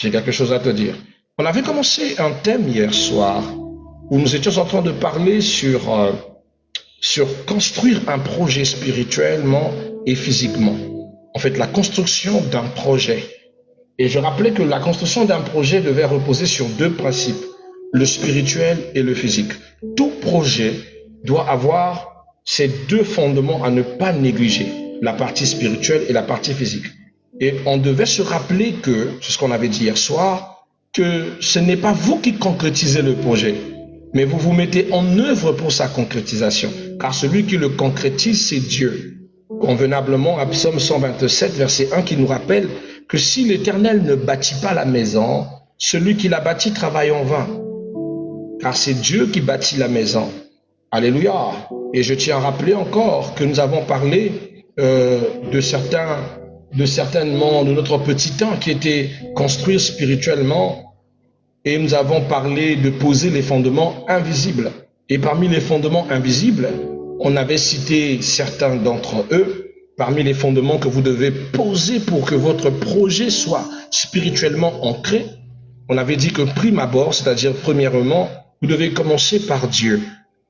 J'ai quelque chose à te dire. On avait commencé un thème hier soir où nous étions en train de parler sur construire un projet spirituellement et physiquement. En fait, la construction d'un projet. Et je rappelais que la construction d'un projet devait reposer sur deux principes, le spirituel et le physique. Tout projet doit avoir ces deux fondements à ne pas négliger, la partie spirituelle et la partie physique. Et on devait se rappeler que, c'est ce qu'on avait dit hier soir, que ce n'est pas vous qui concrétisez le projet, mais vous vous mettez en œuvre pour sa concrétisation. Car celui qui le concrétise, c'est Dieu. Convenablement à Psaume 127, verset 1, qui nous rappelle que si l'Éternel ne bâtit pas la maison, celui qui la bâtit travaille en vain. Car c'est Dieu qui bâtit la maison. Alléluia. Et je tiens à rappeler encore que nous avons parlé de certainement de notre petit temps qui était construit spirituellement, et nous avons parlé de poser les fondements invisibles. Et parmi les fondements invisibles, on avait cité certains d'entre eux. Parmi les fondements que vous devez poser pour que votre projet soit spirituellement ancré, on avait dit que prime abord, c'est-à-dire premièrement, vous devez commencer par Dieu.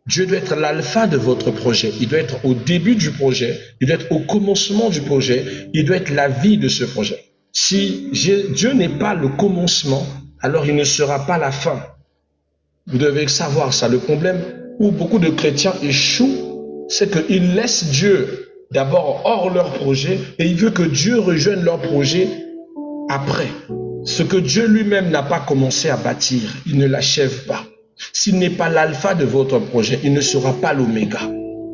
Dieu doit être l'alpha de votre projet. Il doit être au début du projet. Il doit être au commencement du projet. Il doit être la vie de ce projet. Si Dieu n'est pas le commencement, alors il ne sera pas la fin. Vous devez savoir ça. Le problème où beaucoup de chrétiens échouent, c'est qu'ils laissent Dieu d'abord hors leur projet et ils veulent que Dieu rejoigne leur projet après. Ce que Dieu lui-même n'a pas commencé à bâtir, il ne l'achève pas. S'il n'est pas l'alpha de votre projet, il ne sera pas l'oméga.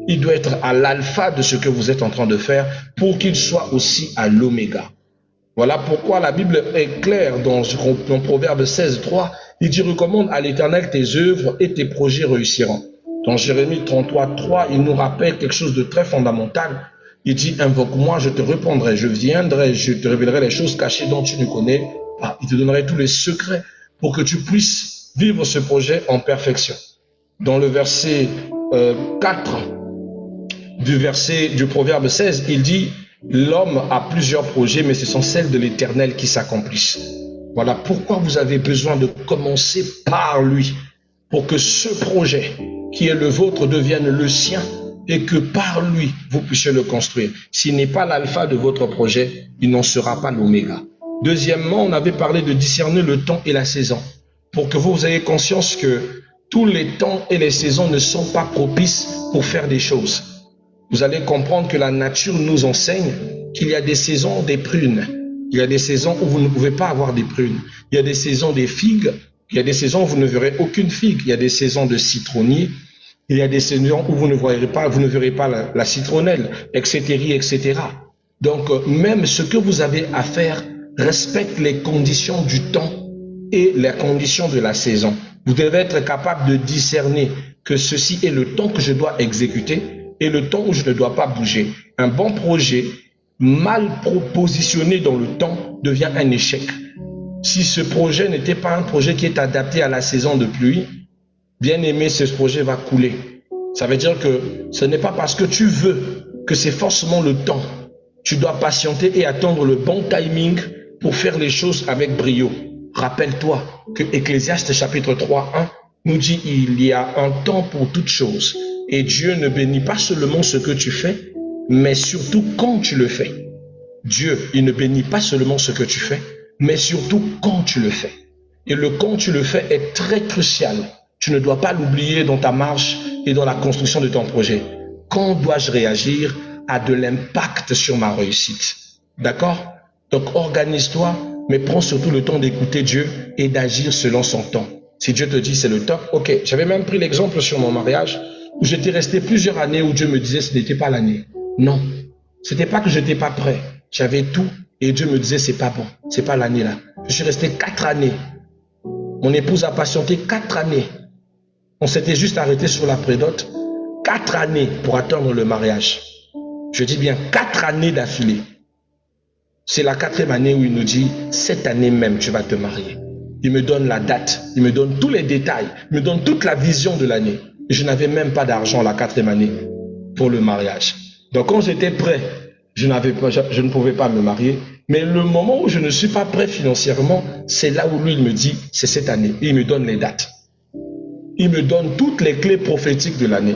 Il doit être à l'alpha de ce que vous êtes en train de faire pour qu'il soit aussi à l'oméga. Voilà pourquoi la Bible est claire dans Proverbe 16, 3. Il dit, recommande à l'Éternel tes œuvres et tes projets réussiront. Dans Jérémie 33, 3, il nous rappelle quelque chose de très fondamental. Il dit, invoque-moi, je te répondrai, je viendrai, je te révélerai les choses cachées dont tu ne connais pas. Il te donnerai tous les secrets pour que tu puisses vivre ce projet en perfection. Dans le verset 4 du Proverbe 16, il dit, l'homme a plusieurs projets, mais ce sont celles de l'Éternel qui s'accomplissent. Voilà pourquoi vous avez besoin de commencer par lui, pour que ce projet qui est le vôtre devienne le sien et que par lui, vous puissiez le construire. S'il n'est pas l'alpha de votre projet, il n'en sera pas l'oméga. Deuxièmement, on avait parlé de discerner le temps et la saison, pour que vous ayez conscience que tous les temps et les saisons ne sont pas propices pour faire des choses. Vous allez comprendre que la nature nous enseigne qu'il y a des saisons des prunes. Il y a des saisons où vous ne pouvez pas avoir des prunes. Il y a des saisons des figues. Il y a des saisons où vous ne verrez aucune figue. Il y a des saisons de citronnier. Il y a des saisons où vous ne verrez pas la citronnelle, etc., etc. Donc, même ce que vous avez à faire respecte les conditions du temps et les conditions de la saison. Vous devez être capable de discerner que ceci est le temps que je dois exécuter et le temps où je ne dois pas bouger. Un bon projet, mal positionné dans le temps, devient un échec. Si ce projet n'était pas un projet qui est adapté à la saison de pluie, bien aimé, ce projet va couler. Ça veut dire que ce n'est pas parce que tu veux que c'est forcément le temps. Tu dois patienter et attendre le bon timing pour faire les choses avec brio. Rappelle-toi que Ecclésiaste chapitre 3, 1 nous dit il y a un temps pour toutes choses. Et Dieu ne bénit pas seulement ce que tu fais, mais surtout quand tu le fais. Dieu, il ne bénit pas seulement ce que tu fais, mais surtout quand tu le fais. Et le quand tu le fais est très crucial. Tu ne dois pas l'oublier dans ta marche et dans la construction de ton projet. Quand dois-je réagir à de l'impact sur ma réussite? D'accord? Donc organise-toi, mais prends surtout le temps d'écouter Dieu et d'agir selon son temps. Si Dieu te dit c'est le top, ok. J'avais même pris l'exemple sur mon mariage où j'étais resté plusieurs années où Dieu me disait ce n'était pas l'année. Non, c'était pas que je n'étais pas prêt. J'avais tout et Dieu me disait c'est pas bon, c'est pas l'année là. Je suis resté 4 années. Mon épouse a patienté 4 années. On s'était juste arrêté sur la prédote. 4 années pour attendre le mariage. Je dis bien 4 années d'affilée. C'est la 4e année où il nous dit cette année même tu vas te marier. Il me donne la date, il me donne tous les détails, il me donne toute la vision de l'année. Et je n'avais même pas d'argent la 4e année pour le mariage. Donc quand j'étais prêt, je ne pouvais pas me marier. Mais le moment où je ne suis pas prêt financièrement, c'est là où lui, il me dit, c'est cette année. Et il me donne les dates. Il me donne toutes les clés prophétiques de l'année.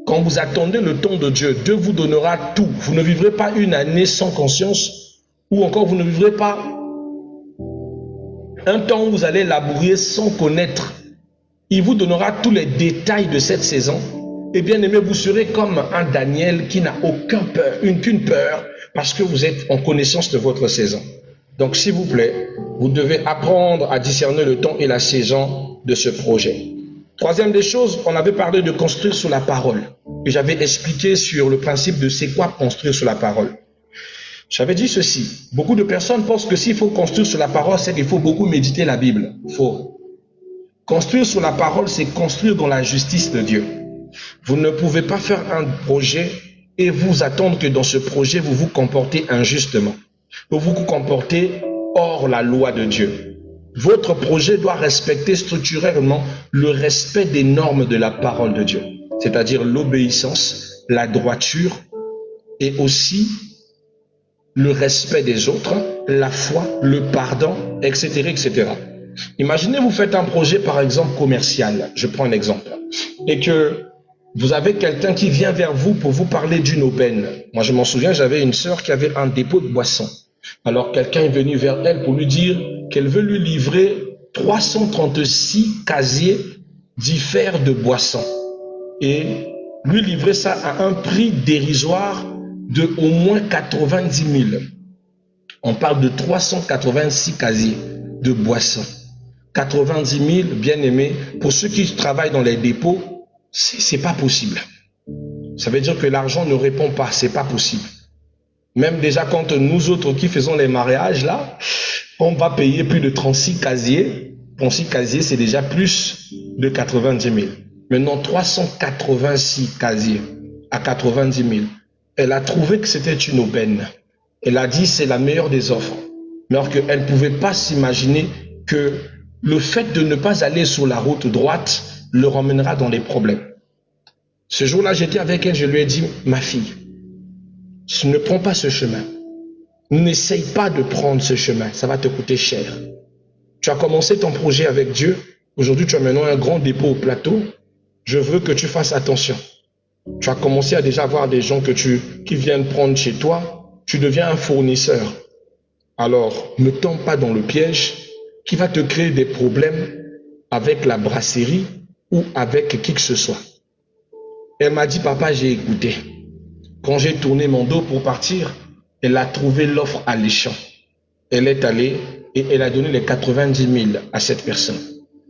Quand vous attendez le temps de Dieu, Dieu vous donnera tout. Vous ne vivrez pas une année sans conscience, ou encore vous ne vivrez pas un temps où vous allez labourer sans connaître. Il vous donnera tous les détails de cette saison. Et bien aimé, vous serez comme un Daniel qui n'a aucune peur, parce que vous êtes en connaissance de votre saison. Donc s'il vous plaît, vous devez apprendre à discerner le temps et la saison de ce projet. Troisième des choses, on avait parlé de construire sur la parole. Et j'avais expliqué sur le principe de c'est quoi construire sur la parole. J'avais dit ceci. Beaucoup de personnes pensent que s'il faut construire sur la parole, c'est qu'il faut beaucoup méditer la Bible. Faux. Construire sur la parole, c'est construire dans la justice de Dieu. Vous ne pouvez pas faire un projet et vous attendre que dans ce projet, vous vous comportez injustement. Vous vous comportez hors la loi de Dieu. Votre projet doit respecter structurellement le respect des normes de la parole de Dieu, c'est-à-dire l'obéissance, la droiture et aussi le respect des autres, la foi, le pardon, etc., etc. Imaginez, vous faites un projet, par exemple, commercial. Je prends un exemple. Et que vous avez quelqu'un qui vient vers vous pour vous parler d'une aubaine. Moi, je m'en souviens, j'avais une sœur qui avait un dépôt de boissons. Alors, quelqu'un est venu vers elle pour lui dire qu'elle veut lui livrer 336 casiers différents de boissons. Et lui livrer ça à un prix dérisoire de au moins 90 000. On parle de 386 casiers de boissons. 90 000, bien aimés, pour ceux qui travaillent dans les dépôts, c'est pas possible. Ça veut dire que l'argent ne répond pas, c'est pas possible. Même déjà quand nous autres qui faisons les mariages là, on va payer plus de 36 casiers. 36 casiers, c'est déjà plus de 90 000. Maintenant, 386 casiers à 90 000. Elle a trouvé que c'était une aubaine. Elle a dit c'est la meilleure des offres. Mais alors qu'elle ne pouvait pas s'imaginer que le fait de ne pas aller sur la route droite le ramènera dans les problèmes. Ce jour-là, j'étais avec elle, je lui ai dit, ma fille, ne prends pas ce chemin. N'essaye pas de prendre ce chemin, ça va te coûter cher. Tu as commencé ton projet avec Dieu. Aujourd'hui, tu as maintenant un grand dépôt au plateau. Je veux que tu fasses attention. Tu as commencé à déjà avoir des gens qui viennent prendre chez toi. Tu deviens un fournisseur. Alors, ne tombe pas dans le piège qui va te créer des problèmes avec la brasserie ou avec qui que ce soit. Elle m'a dit, papa, j'ai écouté. Quand j'ai tourné mon dos pour partir, elle a trouvé l'offre alléchant. Elle est allée et elle a donné les 90 000 à cette personne.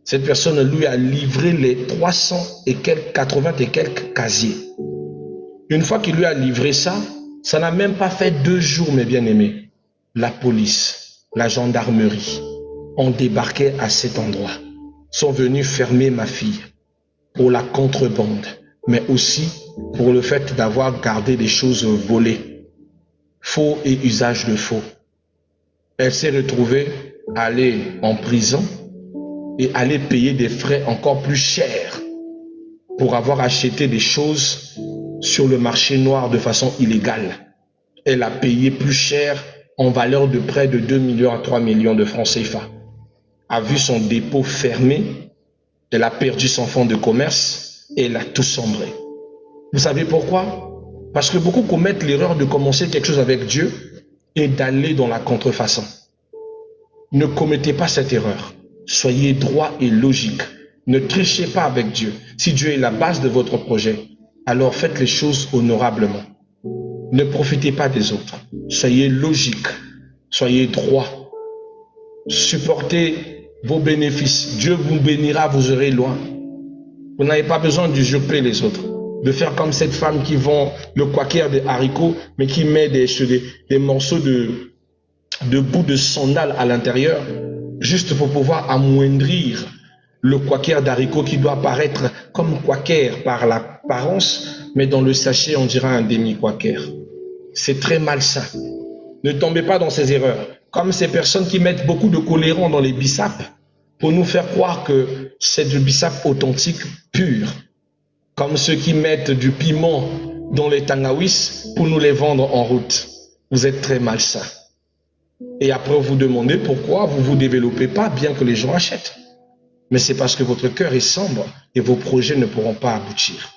Cette personne lui a livré les 80 et quelques casiers. Une fois qu'il lui a livré ça, ça n'a même pas fait 2 jours, mes bien-aimés. La police, la gendarmerie ont débarqué à cet endroit, sont venus fermer ma fille pour la contrebande, mais aussi pour le fait d'avoir gardé des choses volées, faux et usage de faux. Elle s'est retrouvée aller en prison et aller payer des frais encore plus chers pour avoir acheté des choses sur le marché noir de façon illégale. Elle a payé plus cher en valeur de près de 2 millions à 3 millions de francs CFA. A vu son dépôt fermé, elle a perdu son fonds de commerce et elle a tout sombré. Vous savez pourquoi? Parce que beaucoup commettent l'erreur de commencer quelque chose avec Dieu et d'aller dans la contrefaçon. Ne commettez pas cette erreur. Soyez droit et logique. Ne trichez pas avec Dieu. Si Dieu est la base de votre projet, alors faites les choses honorablement. Ne profitez pas des autres. Soyez logique. Soyez droit. Supportez vos bénéfices. Dieu vous bénira, vous serez loin. Vous n'avez pas besoin d'usurper les autres. De faire comme cette femme qui vend le quaker de haricots, mais qui met des morceaux de bout de sandales à l'intérieur, juste pour pouvoir amoindrir le quaker d'haricots qui doit paraître comme quaker par l'apparence, mais dans le sachet, on dirait un demi-quaker. C'est très malsain. Ne tombez pas dans ces erreurs. Comme ces personnes qui mettent beaucoup de colorants dans les bissap pour nous faire croire que c'est du bissap authentique pur. Comme ceux qui mettent du piment dans les tangawis pour nous les vendre en route. Vous êtes très malsains. Et après, vous demandez pourquoi vous ne vous développez pas bien que les gens achètent. Mais c'est parce que votre cœur est sombre et vos projets ne pourront pas aboutir.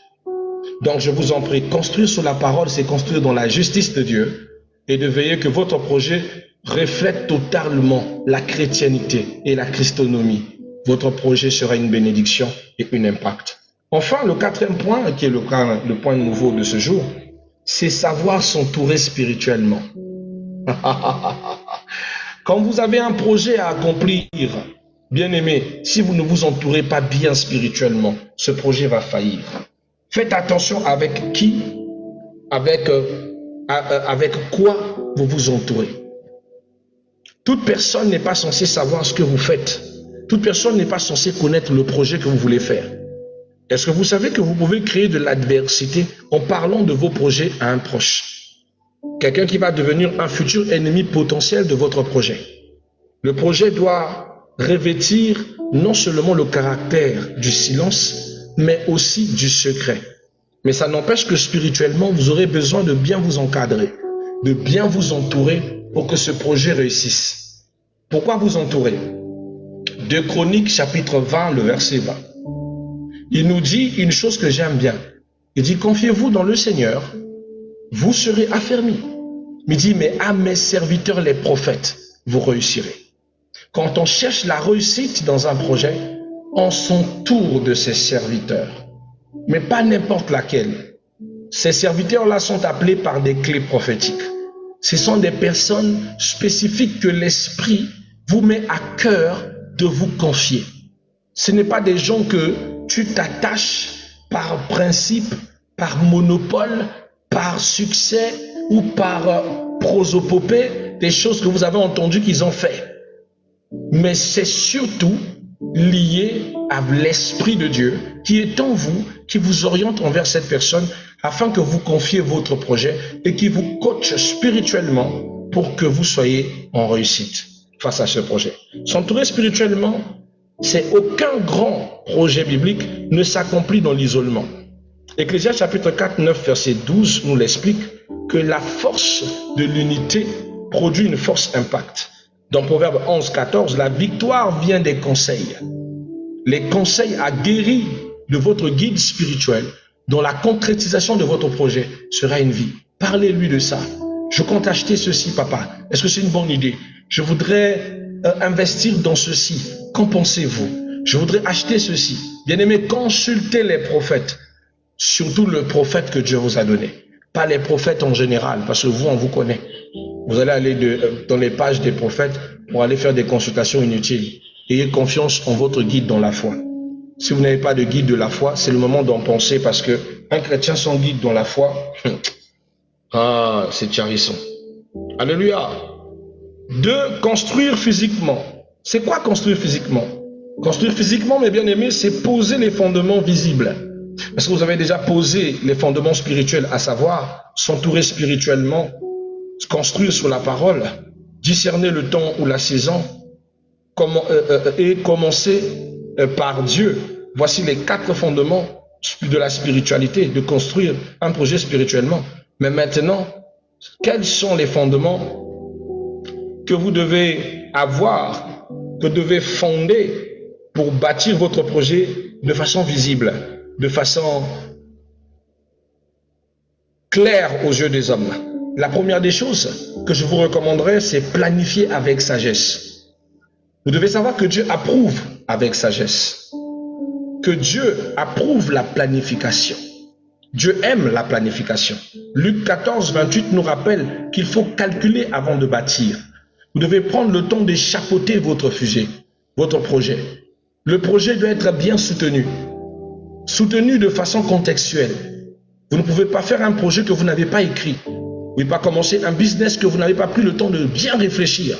Donc, je vous en prie, construire sur la parole, c'est construire dans la justice de Dieu et de veiller que votre projet reflète totalement la chrétienté et la christonomie. Votre projet sera une bénédiction et un impact. Enfin, le quatrième point, qui est le point nouveau de ce jour, c'est savoir s'entourer spirituellement. Quand vous avez un projet à accomplir, bien aimé, si vous ne vous entourez pas bien spirituellement, ce projet va faillir. Faites attention avec qui, avec quoi vous vous entourez. Toute personne n'est pas censée savoir ce que vous faites. Toute personne n'est pas censée connaître le projet que vous voulez faire. Est-ce que vous savez que vous pouvez créer de l'adversité en parlant de vos projets à un proche? Quelqu'un qui va devenir un futur ennemi potentiel de votre projet. Le projet doit revêtir non seulement le caractère du silence, mais aussi du secret. Mais ça n'empêche que spirituellement, vous aurez besoin de bien vous encadrer, de bien vous entourer pour que ce projet réussisse. Pourquoi vous entourer? 2 Chroniques, chapitre 20, le verset 20. Il nous dit une chose que j'aime bien. Il dit, confiez-vous dans le Seigneur, vous serez affermis. Il dit, mais à mes serviteurs les prophètes, vous réussirez. Quand on cherche la réussite dans un projet, on s'entoure de ses serviteurs. Mais pas n'importe laquelle. Ces serviteurs-là sont appelés par des clés prophétiques. Ce sont des personnes spécifiques que l'Esprit vous met à cœur de vous confier. Ce n'est pas des gens que tu t'attaches par principe, par monopole, par succès ou par prosopopée, des choses que vous avez entendues qu'ils ont fait. Mais c'est surtout lié à l'Esprit de Dieu qui est en vous, qui vous oriente envers cette personne afin que vous confiez votre projet et qui vous coach spirituellement pour que vous soyez en réussite face à ce projet. S'entourer spirituellement, c'est aucun grand projet biblique ne s'accomplit dans l'isolement. Ecclésiaste chapitre 4, 9, verset 12 nous l'explique que la force de l'unité produit une force impact. Dans Proverbe 11, 14, la victoire vient des conseils. Les conseils aguerris de votre guide spirituel dont la concrétisation de votre projet sera une vie. Parlez-lui de ça. Je compte acheter ceci, papa. Est-ce que c'est une bonne idée? Je voudrais investir dans ceci. Qu'en pensez-vous? Je voudrais acheter ceci. Bien-aimé, consultez les prophètes. Surtout le prophète que Dieu vous a donné. Pas les prophètes en général, parce que vous, on vous connaît. Vous allez aller dans les pages des prophètes pour aller faire des consultations inutiles. Ayez confiance en votre guide dans la foi. Si vous n'avez pas de guide de la foi, c'est le moment d'en penser parce que un chrétien sans guide dans la foi, c'est charissant. Alléluia. 2, construire physiquement. C'est quoi construire physiquement? Construire physiquement, mes bien-aimés, c'est poser les fondements visibles. Est-ce que vous avez déjà posé les fondements spirituels, à savoir s'entourer spirituellement, construire sur la parole, discerner le temps ou la saison, et commencer par Dieu. Voici les 4 fondements de la spiritualité, de construire un projet spirituellement. Mais maintenant, quels sont les fondements que vous devez avoir, que vous devez fonder pour bâtir votre projet de façon visible, de façon claire aux yeux des hommes? La première des choses que je vous recommanderais, c'est planifier avec sagesse. Vous devez savoir que Dieu approuve avec sagesse. Que Dieu approuve la planification. Dieu aime la planification. Luc 14, 28 nous rappelle qu'il faut calculer avant de bâtir. Vous devez prendre le temps d'échappoter votre fusée, votre projet. Le projet doit être bien soutenu. Soutenu de façon contextuelle. Vous ne pouvez pas faire un projet que vous n'avez pas écrit. Vous ne pouvez pas commencer un business que vous n'avez pas pris le temps de bien réfléchir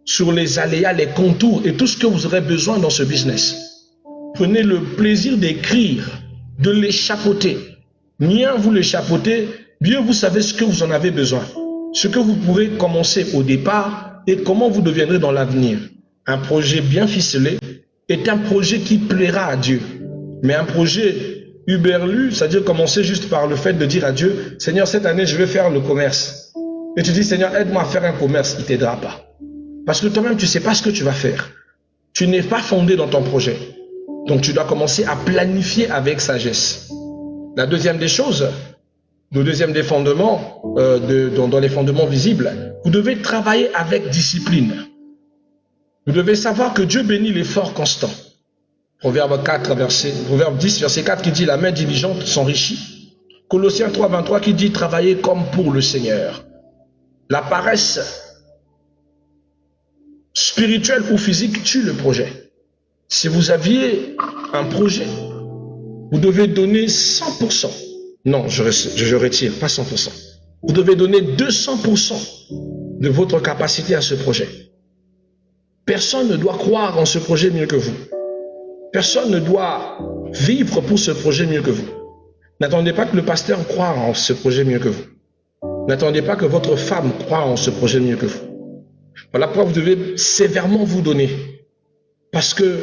sur les aléas, les contours et tout ce que vous aurez besoin dans ce business. Prenez le plaisir d'écrire, de l'échappoter. Mieux vous l'échappotez, mieux vous savez ce que vous en avez besoin. Ce que vous pourrez commencer au départ et comment vous deviendrez dans l'avenir. Un projet bien ficelé est un projet qui plaira à Dieu. Mais un projet uberlu, c'est-à-dire commencer juste par le fait de dire à Dieu, Seigneur, cette année, je vais faire le commerce. Et tu dis, Seigneur, aide-moi à faire un commerce, il ne t'aidera pas. Parce que toi-même, tu ne sais pas ce que tu vas faire. Tu n'es pas fondé dans ton projet. Donc, tu dois commencer à planifier avec sagesse. La deuxième des choses, le deuxième des fondements, dans les fondements visibles, vous devez travailler avec discipline. Vous devez savoir que Dieu bénit l'effort constant. Proverbe 10, verset 4 qui dit « La main diligente s'enrichit ». Colossiens 3, 23 qui dit « Travaillez comme pour le Seigneur ». La paresse spirituelle ou physique tue le projet. Si vous aviez un projet, vous devez donner 100%. Non, je retire, pas 100%. Vous devez donner 200% de votre capacité à ce projet. Personne ne doit croire en ce projet mieux que vous. Personne ne doit vivre pour ce projet mieux que vous. N'attendez pas que le pasteur croie en ce projet mieux que vous. N'attendez pas que votre femme croie en ce projet mieux que vous. Voilà pourquoi vous devez sévèrement vous donner. Parce que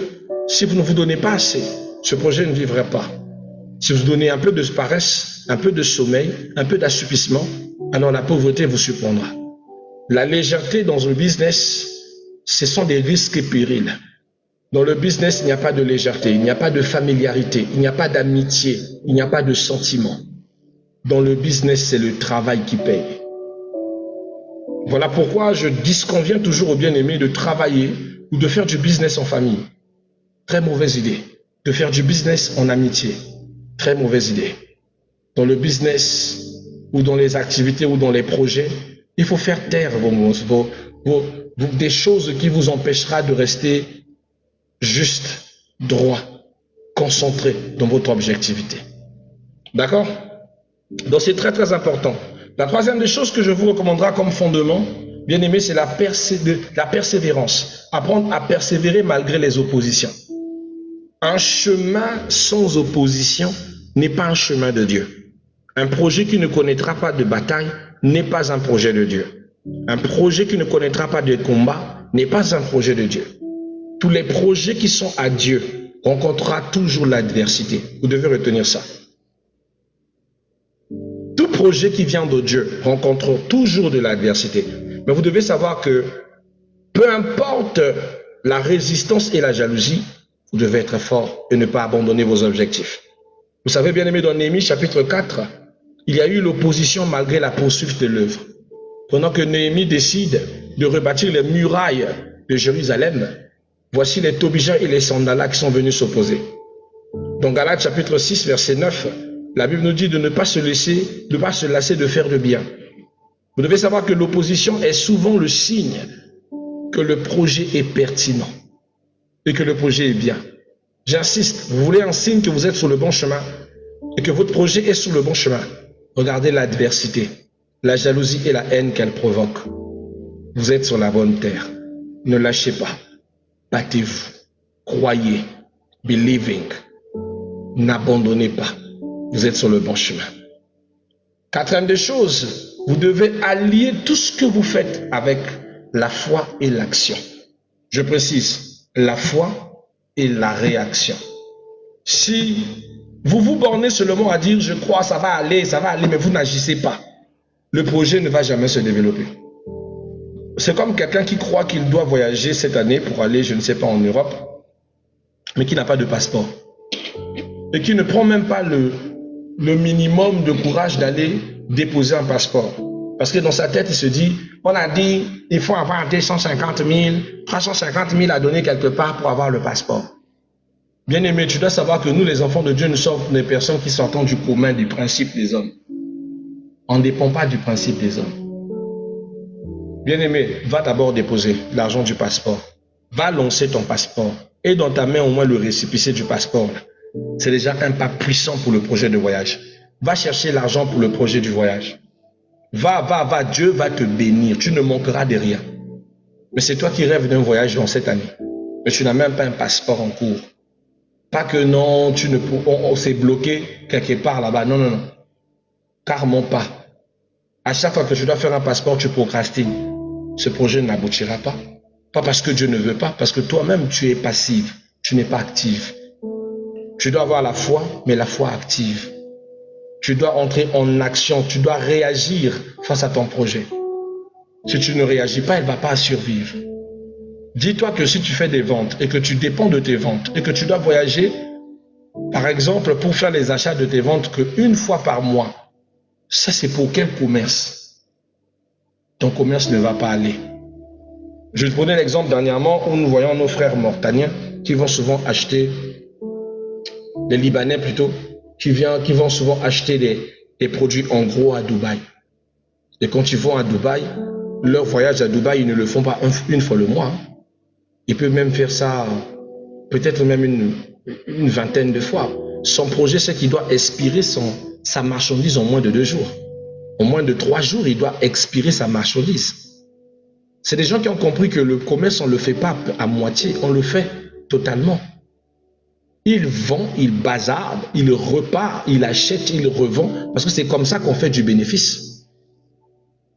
si vous ne vous donnez pas assez, ce projet ne vivra pas. Si vous donnez un peu de paresse, un peu de sommeil, un peu d'assoupissement, alors la pauvreté vous surprendra. La légèreté dans un business, ce sont des risques et périls. Dans le business, il n'y a pas de légèreté, il n'y a pas de familiarité, il n'y a pas d'amitié, il n'y a pas de sentiment. Dans le business, c'est le travail qui paye. Voilà pourquoi je disconviens toujours aux bien-aimés de travailler ou de faire du business en famille. Très mauvaise idée. De faire du business en amitié. Très mauvaise idée. Dans le business ou dans les activités ou dans les projets, il faut faire taire des choses qui vous empêchera de rester juste, droit, concentré dans votre objectivité. D'accord? Donc c'est très très important. La troisième des choses que je vous recommanderai comme fondement, bien aimé, c'est la persévérance. Apprendre à persévérer malgré les oppositions. Un chemin sans opposition n'est pas un chemin de Dieu. Un projet qui ne connaîtra pas de bataille n'est pas un projet de Dieu. Un projet qui ne connaîtra pas de combat n'est pas un projet de Dieu. Tous les projets qui sont à Dieu rencontrera toujours l'adversité. Vous devez retenir ça. Tout projet qui vient de Dieu rencontre toujours de l'adversité. Mais vous devez savoir que peu importe la résistance et la jalousie, vous devez être fort et ne pas abandonner vos objectifs. Vous savez, bien aimé, dans Néhémie chapitre 4, il y a eu l'opposition malgré la poursuite de l'œuvre. Pendant que Néhémie décide de rebâtir les murailles de Jérusalem, voici les Tobijans et les Sanballat qui sont venus s'opposer. Dans Galates chapitre 6, verset 9, la Bible nous dit de ne pas se lasser de faire le bien. Vous devez savoir que l'opposition est souvent le signe que le projet est pertinent et que le projet est bien. J'insiste, vous voulez un signe que vous êtes sur le bon chemin et que votre projet est sur le bon chemin. Regardez l'adversité, la jalousie et la haine qu'elle provoque. Vous êtes sur la bonne terre. Ne lâchez pas. Battez-vous. Croyez. Believing. N'abandonnez pas. Vous êtes sur le bon chemin. Quatrième des choses, vous devez allier tout ce que vous faites avec la foi et l'action. Je précise, la foi et la réaction. Si vous vous bornez seulement à dire « je crois, ça va aller », mais vous n'agissez pas, le projet ne va jamais se développer. C'est comme quelqu'un qui croit qu'il doit voyager cette année pour aller, je ne sais pas, en Europe, mais qui n'a pas de passeport. Et qui ne prend même pas le minimum de courage d'aller déposer un passeport. Parce que dans sa tête, il se dit, on a dit, il faut avoir 250 000, 350 000 à donner quelque part pour avoir le passeport. Bien aimé, tu dois savoir que nous, les enfants de Dieu, nous sommes des personnes qui sortent du commun du principe des hommes. On ne dépend pas du principe des hommes. Bien aimé, va d'abord déposer l'argent du passeport. Va lancer ton passeport. Et dans ta main, au moins, le récépissé du passeport. C'est déjà un pas puissant pour le projet de voyage. Va chercher l'argent pour le projet du voyage. Va, Dieu va te bénir. Tu ne manqueras de rien. Mais c'est toi qui rêves d'un voyage dans cette année. Mais tu n'as même pas un passeport en cours. Pas que non, on s'est bloqué quelque part là-bas. Non, non, non. Carrément pas. À chaque fois que tu dois faire un passeport, tu procrastines. Ce projet n'aboutira pas. Pas parce que Dieu ne veut pas, parce que toi-même tu es passive. Tu n'es pas active. Tu dois avoir la foi, mais la foi active. Tu dois entrer en action, tu dois réagir face à ton projet. Si tu ne réagis pas, il ne va pas survivre. Dis-toi que si tu fais des ventes et que tu dépends de tes ventes et que tu dois voyager, par exemple, pour faire les achats de tes ventes qu'une fois par mois, ça c'est pour quel commerce? Ton commerce ne va pas aller. Je te prenais l'exemple dernièrement où nous voyons nos frères mauritaniens qui vont souvent acheter, les Libanais plutôt, qui vont souvent acheter des produits en gros à Dubaï. Et quand ils vont à Dubaï, leur voyage à Dubaï, ils ne le font pas une fois le mois. Ils peuvent même faire ça, peut-être même une vingtaine de fois. Son projet, c'est qu'il doit expirer sa marchandise en moins de 2 jours. En moins de 3 jours, il doit expirer sa marchandise. C'est des gens qui ont compris que le commerce, on ne le fait pas à moitié, on le fait totalement. Il vend, il bazarde, il repart, il achète, il revend, parce que c'est comme ça qu'on fait du bénéfice.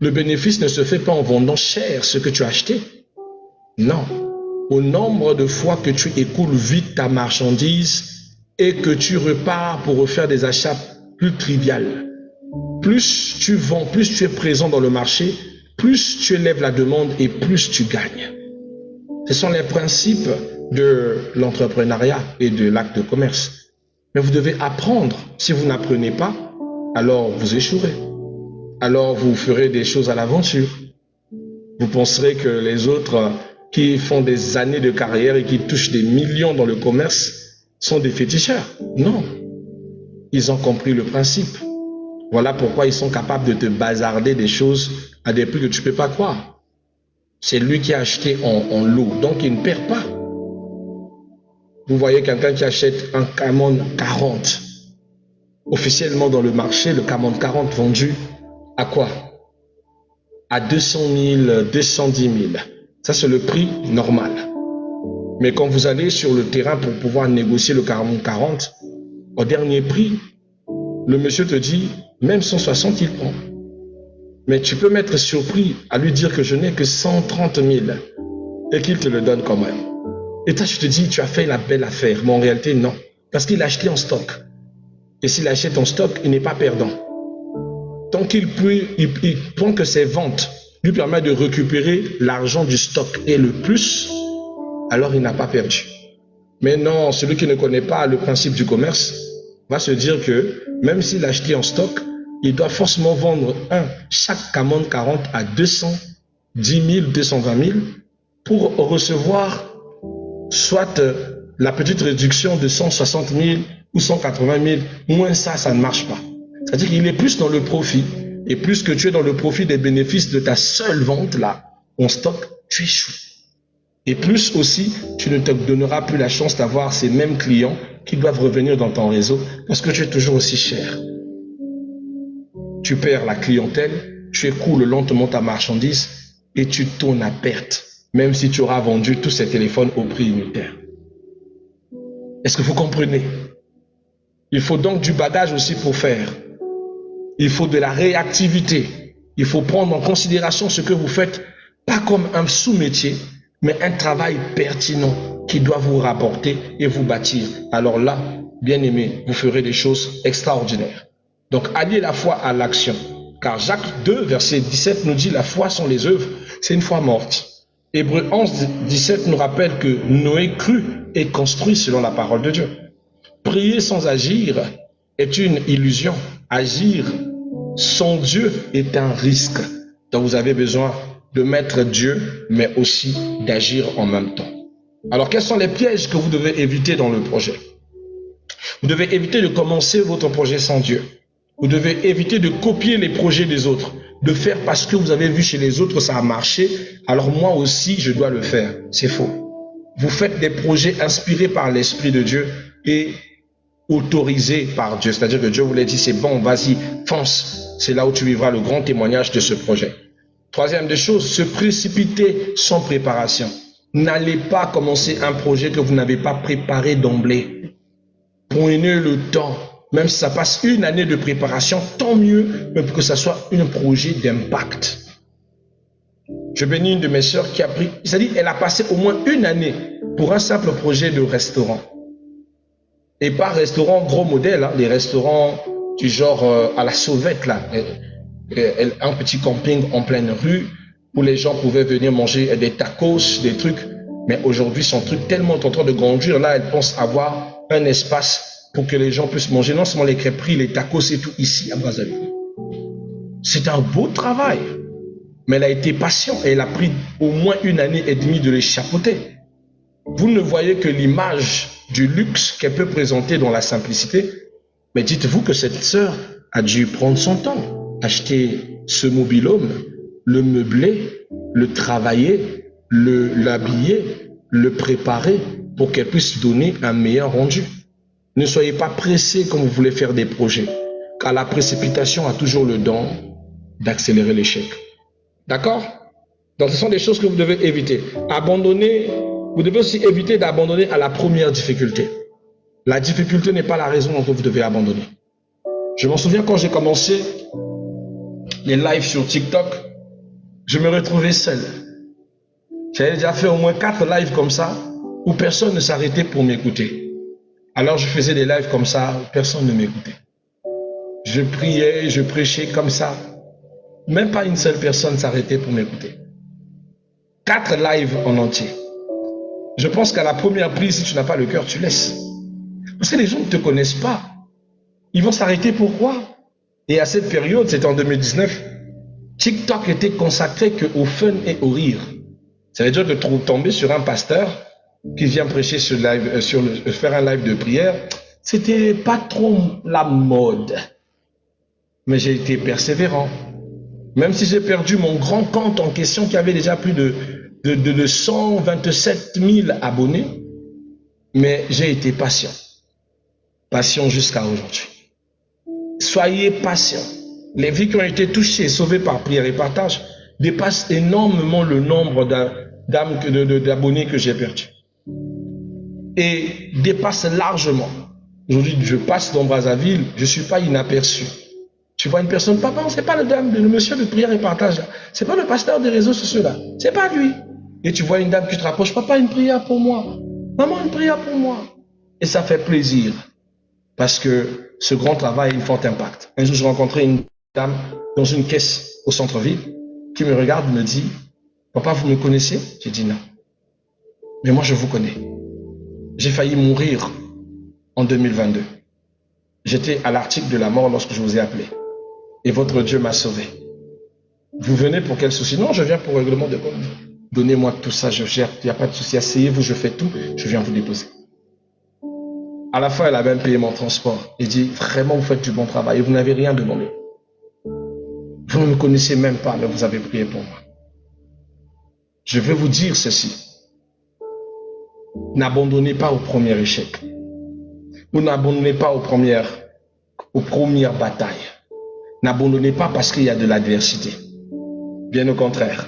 Le bénéfice ne se fait pas en vendant cher ce que tu as acheté. Non. Au nombre de fois que tu écoules vite ta marchandise et que tu repars pour refaire des achats plus triviales, plus tu vends, plus tu es présent dans le marché, plus tu élèves la demande et plus tu gagnes. Ce sont les principes de l'entrepreneuriat et de l'acte de commerce. Mais vous devez apprendre. Si vous n'apprenez pas, alors vous échouerez. Alors vous ferez des choses à l'aventure. Vous penserez que les autres qui font des années de carrière et qui touchent des millions dans le commerce sont des féticheurs. Non. Ils ont compris le principe. Voilà pourquoi ils sont capables de te bazarder des choses à des prix que tu ne peux pas croire. C'est lui qui a acheté en lot, donc il ne perd pas. Vous voyez quelqu'un qui achète un Camon 40. Officiellement dans le marché, le Camon 40 vendu à quoi? À 200 000, 210 000. Ça, c'est le prix normal. Mais quand vous allez sur le terrain pour pouvoir négocier le Camon 40, au dernier prix, le monsieur te dit, même 160, il prend. Mais tu peux m'être surpris à lui dire que je n'ai que 130 000 et qu'il te le donne quand même. Et toi, je te dis, tu as fait la belle affaire. Mais en réalité, non. Parce qu'il a acheté en stock. Et s'il achète en stock, il n'est pas perdant. Tant qu'il prend que ses ventes lui permettent de récupérer l'argent du stock et le plus, alors il n'a pas perdu. Mais non, celui qui ne connaît pas le principe du commerce va se dire que même s'il a acheté en stock, il doit forcément vendre chaque Camon 40 à 210 000, 220 000 pour recevoir soit la petite réduction de 160 000 ou 180 000. Moins ça ne marche pas. C'est-à-dire qu'il est plus dans le profit. Et plus que tu es dans le profit des bénéfices de ta seule vente là, en stock, tu échoues. Et plus aussi, tu ne te donneras plus la chance d'avoir ces mêmes clients qui doivent revenir dans ton réseau parce que tu es toujours aussi cher. Tu perds la clientèle, tu écoules lentement ta marchandise et tu tournes à perte, même si tu auras vendu tous ces téléphones au prix unitaire. Est-ce que vous comprenez? Il faut donc du bagage aussi pour faire. Il faut de la réactivité. Il faut prendre en considération ce que vous faites, pas comme un sous-métier, mais un travail pertinent qui doit vous rapporter et vous bâtir. Alors là, bien aimé, vous ferez des choses extraordinaires. Donc, alliez la foi à l'action. Car Jacques 2, verset 17 nous dit, la foi sans les œuvres, c'est une foi morte. Hébreux 11, 17 nous rappelle que Noé crut et construit selon la parole de Dieu. Prier sans agir est une illusion. Agir sans Dieu est un risque. Donc vous avez besoin de mettre Dieu, mais aussi d'agir en même temps. Alors quels sont les pièges que vous devez éviter dans le projet? Vous devez éviter de commencer votre projet sans Dieu. Vous devez éviter de copier les projets des autres, de faire parce que vous avez vu chez les autres ça a marché, alors moi aussi je dois le faire. C'est faux. Vous faites des projets inspirés par l'Esprit de Dieu et autorisés par Dieu. C'est-à-dire que Dieu vous l'a dit, c'est bon, vas-y, fonce. C'est là où tu vivras le grand témoignage de ce projet. Troisième des choses, se précipiter sans préparation. N'allez pas commencer un projet que vous n'avez pas préparé d'emblée. Prenez le temps. Même si ça passe une année de préparation, tant mieux, mais pour que ça soit un projet d'impact. Je bénis une de mes sœurs qui a pris, c'est-à-dire elle a passé au moins une année pour un simple projet de restaurant. Et pas restaurant gros modèle, hein, les restaurants du genre à la sauvette, là, un petit camping en pleine rue où les gens pouvaient venir manger des tacos, des trucs. Mais aujourd'hui, son truc tellement est en train de grandir. Là, elle pense avoir un espace pour que les gens puissent manger non seulement les crêperies, les tacos et tout ici à Brazzaville. C'est un beau travail. Mais elle a été patiente et elle a pris au moins 1 année et demie de les chapeauter. Vous ne voyez que l'image du luxe qu'elle peut présenter dans la simplicité. Mais dites-vous que cette sœur a dû prendre son temps, acheter ce mobil-home, le meubler, le travailler, l'habiller, le préparer pour qu'elle puisse donner un meilleur rendu. Ne soyez pas pressés quand vous voulez faire des projets, car la précipitation a toujours le don d'accélérer l'échec. D'accord? Donc ce sont des choses que vous devez éviter. Abandonner, vous devez aussi éviter d'abandonner à la première difficulté. La difficulté n'est pas la raison pour laquelle vous devez abandonner. Je m'en souviens quand j'ai commencé les lives sur TikTok, je me retrouvais seul. J'avais déjà fait au moins 4 lives comme ça, où personne ne s'arrêtait pour m'écouter. Alors je faisais des lives comme ça, où personne ne m'écoutait. Je priais, je prêchais comme ça. Même pas une seule personne s'arrêtait pour m'écouter. 4 lives en entier. Je pense qu'à la première prise, si tu n'as pas le cœur, tu laisses. Parce que les gens ne te connaissent pas. Ils vont s'arrêter pourquoi? Et à cette période, c'était en 2019, TikTok était consacré qu'au fun et au rire. Ça veut dire que tomber sur un pasteur qui vient prêcher sur live, faire un live de prière, c'était pas trop la mode. Mais j'ai été persévérant. Même si j'ai perdu mon grand compte en question qui avait déjà plus de 127 000 abonnés, mais j'ai été patient. Patient jusqu'à aujourd'hui. Soyez patient. Les vies qui ont été touchées, sauvées par prière et partage, dépassent énormément le nombre d'abonnés que j'ai perdus. Et dépassent largement. Aujourd'hui, je passe dans Brazzaville, je ne suis pas inaperçu. Tu vois une personne, papa, c'est pas le monsieur de prière et partage, c'est pas le pasteur des réseaux sociaux là, c'est pas lui. Et tu vois une dame qui te rapproche, papa, une prière pour moi, maman, une prière pour moi. Et ça fait plaisir, parce que ce grand travail a un fort impact. Un jour, je rencontrais une dame dans une caisse au centre-ville, qui me regarde et me dit, papa, vous me connaissez? J'ai dit non. Mais moi, je vous connais. J'ai failli mourir en 2022. J'étais à l'article de la mort lorsque je vous ai appelé. Et votre Dieu m'a sauvé. Vous venez pour quel souci? Non, je viens pour règlement de compte. Donnez-moi tout ça, je gère, il n'y a pas de souci. Asseyez-vous, je fais tout, je viens vous déposer. À la fin, elle a même payé mon transport. Elle dit, vraiment, vous faites du bon travail et vous n'avez rien demandé. Vous ne me connaissez même pas, mais vous avez prié pour moi. Je vais vous dire ceci. N'abandonnez pas au premier échec. Vous n'abandonnez pas aux premières batailles. N'abandonnez pas parce qu'il y a de l'adversité. Bien au contraire,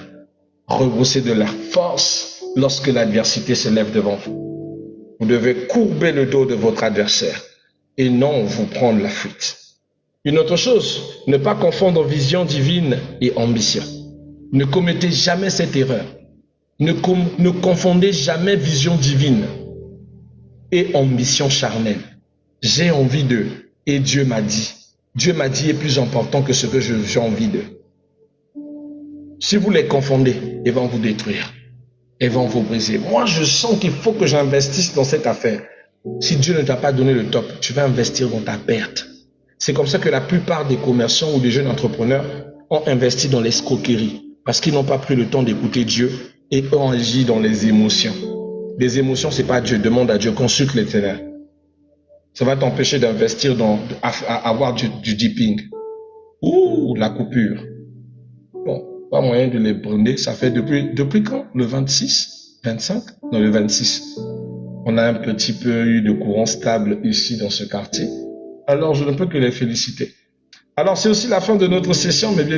rebroussez de la force lorsque l'adversité se lève devant vous. Vous devez courber le dos de votre adversaire et non vous prendre la fuite. Une autre chose, ne pas confondre vision divine et ambition. Ne commettez jamais cette erreur. Ne confondez jamais vision divine et ambition charnelle. J'ai envie d'eux et Dieu m'a dit. Dieu m'a dit est plus important que ce que j'ai envie d'eux. Si vous les confondez, ils vont vous détruire. Ils vont vous briser. Moi, je sens qu'il faut que j'investisse dans cette affaire. Si Dieu ne t'a pas donné le top, tu vas investir dans ta perte. C'est comme ça que la plupart des commerçants ou des jeunes entrepreneurs ont investi dans l'escroquerie. Parce qu'ils n'ont pas pris le temps d'écouter Dieu et ont agi dans les émotions. Les émotions, c'est pas Dieu. Demande à Dieu, consulte l'Éternel. Ça va t'empêcher d'investir à avoir du dipping. Ouh, la coupure. Bon, pas moyen de les prendre. Ça fait depuis quand? Le 26? 25? Non, le 26. On a un petit peu eu de courant stable ici dans ce quartier. Alors, je ne peux que les féliciter. Alors, c'est aussi la fin de notre session, mais bien